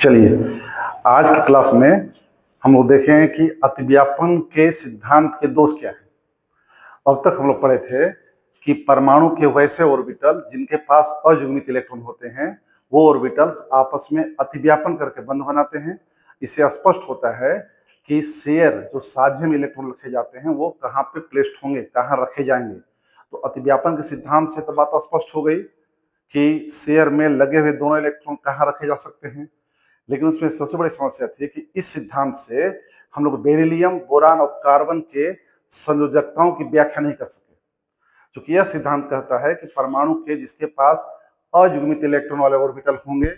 चलिए, आज की क्लास में हम लोग देखें कि अतिव्यापन के सिद्धांत के दोष क्या हैं। अब तक हम लोग पढ़े थे कि परमाणु के वैसे ऑर्बिटल जिनके पास अयुग्मित इलेक्ट्रॉन होते हैं, वो ऑर्बिटल्स आपस में अतिव्यापन करके बंध बनाते हैं। इससे स्पष्ट होता है कि शेयर जो साझे में इलेक्ट्रॉन रखे जाते हैं वो कहाँ पे प्लेस्ड होंगे, कहाँ रखे जाएंगे। तो अतिव्यापन के सिद्धांत से तो बात स्पष्ट हो गई कि शेयर में लगे हुए दोनों इलेक्ट्रॉन कहाँ रखे जा सकते हैं। लेकिन उसमें सबसे बड़ी समस्या थी कि इस सिद्धांत से हम लोग बेरिलियम, बोरान और कार्बन के संयोजकताओं की व्याख्या नहीं कर सके, क्योंकि यह सिद्धांत कहता है कि परमाणु के जिसके पास अयुग्मित इलेक्ट्रॉन वाले ऑर्बिटल होंगे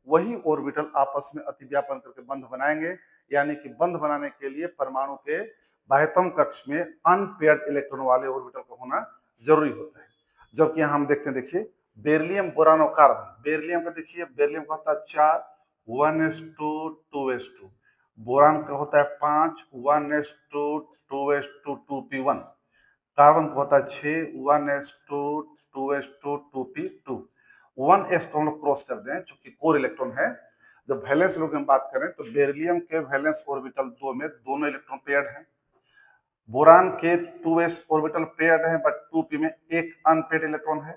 वही ऑर्बिटल आपस में अतिव्यापन करके बंध बनाएंगे। यानी कि बंध बनाने के लिए परमाणु के बाह्यतम कक्ष में अनपेयर्ड इलेक्ट्रॉन वाले ऑर्बिटल का होना जरूरी होता है। जबकि यहाँ हम देखते हैं, देखिए बेरिलियम, बोरान और कार्बन। बेरिलियम का देखिए, बेरिलियम का होता है 4 1:2:2 बोरान का होता है 5 1:2:2p1 कार्बन का होता है 6 1:2:2p2 1s को हम लोग क्रॉस कर दें चूंकि कोर इलेक्ट्रॉन है। जब वैलेंस लोग हम बात करें तो बेरिलियम के वैलेंस ऑर्बिटल 2 में दोनों इलेक्ट्रॉन पेयर्ड हैं। बोरान के 2s ऑर्बिटल पेयर्ड है बट 2p में एक अनपेयर्ड इलेक्ट्रॉन है।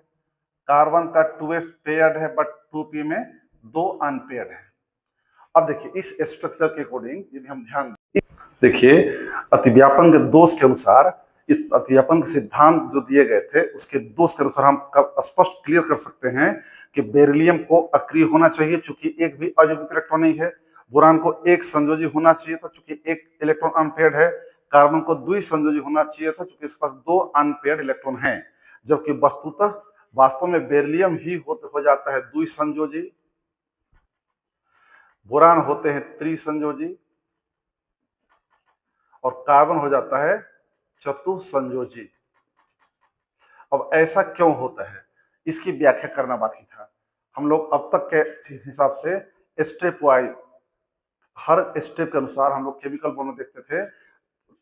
कार्बन का 2s पेयर्ड है बट 2p में दो अनपेयर्ड है। अब देखिए इस स्ट्रक्चर के अकॉर्डिंग यदि हम ध्यान देखिए, अतिव्यापन के दोष के अनुसार, इस अतिव्यापन के सिद्धांत जो दिए गए थे उसके दोष के अनुसार हम स्पष्ट क्लियर कर सकते हैं कि बेरिलियम को अक्रिय होना चाहिए चूंकि एक भी अयुग्मित इलेक्ट्रॉन नहीं है। बोरान को एक संयोजी होना चाहिए था चूंकि एक इलेक्ट्रॉन अनपेयर्ड है। कार्बन को द्वि संयोजी होना चाहिए था चूंकि इसके पास दो अनपेयर्ड इलेक्ट्रॉन हैं। जबकि वस्तुतः वास्तव में बेरिलियम ही हो जाता है द्वि संयोजी, बोरान होते हैं त्रिसंयोजी और कार्बन हो जाता है चतुसंयोजी। अब ऐसा क्यों होता है, इसकी व्याख्या करना बाकी था। हम लोग अब तक के हिसाब से स्टेप वाइज हर स्टेप के अनुसार हम लोग केमिकल बॉन्ड देखते थे।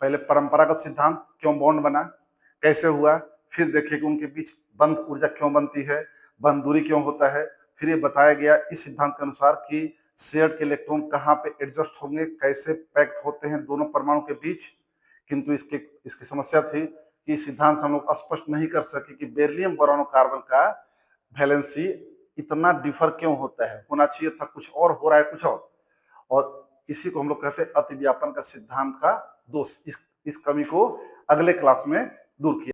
पहले परंपरागत सिद्धांत, क्यों बॉन्ड बना, कैसे हुआ, फिर देखे कि उनके बीच बंद ऊर्जा क्यों बनती है, बंद दूरी क्यों होता है। फिर ये बताया गया इस सिद्धांत के अनुसार कि शेयर्ड के इलेक्ट्रॉन कहाँ पे एडजस्ट होंगे, कैसे पैक्ट होते हैं दोनों परमाणु के बीच। किंतु इसकी समस्या थी कि सिद्धांत से हम लोग स्पष्ट नहीं कर सके कि बेरिलियम, बोरान और कार्बन का वैलेंसी इतना डिफर क्यों होता है, होना चाहिए था कुछ और, हो रहा है कुछ और इसी को हम लोग कहते हैं अतिव्यापन का सिद्धांत का दोष। इस कमी को अगले क्लास में दूर किया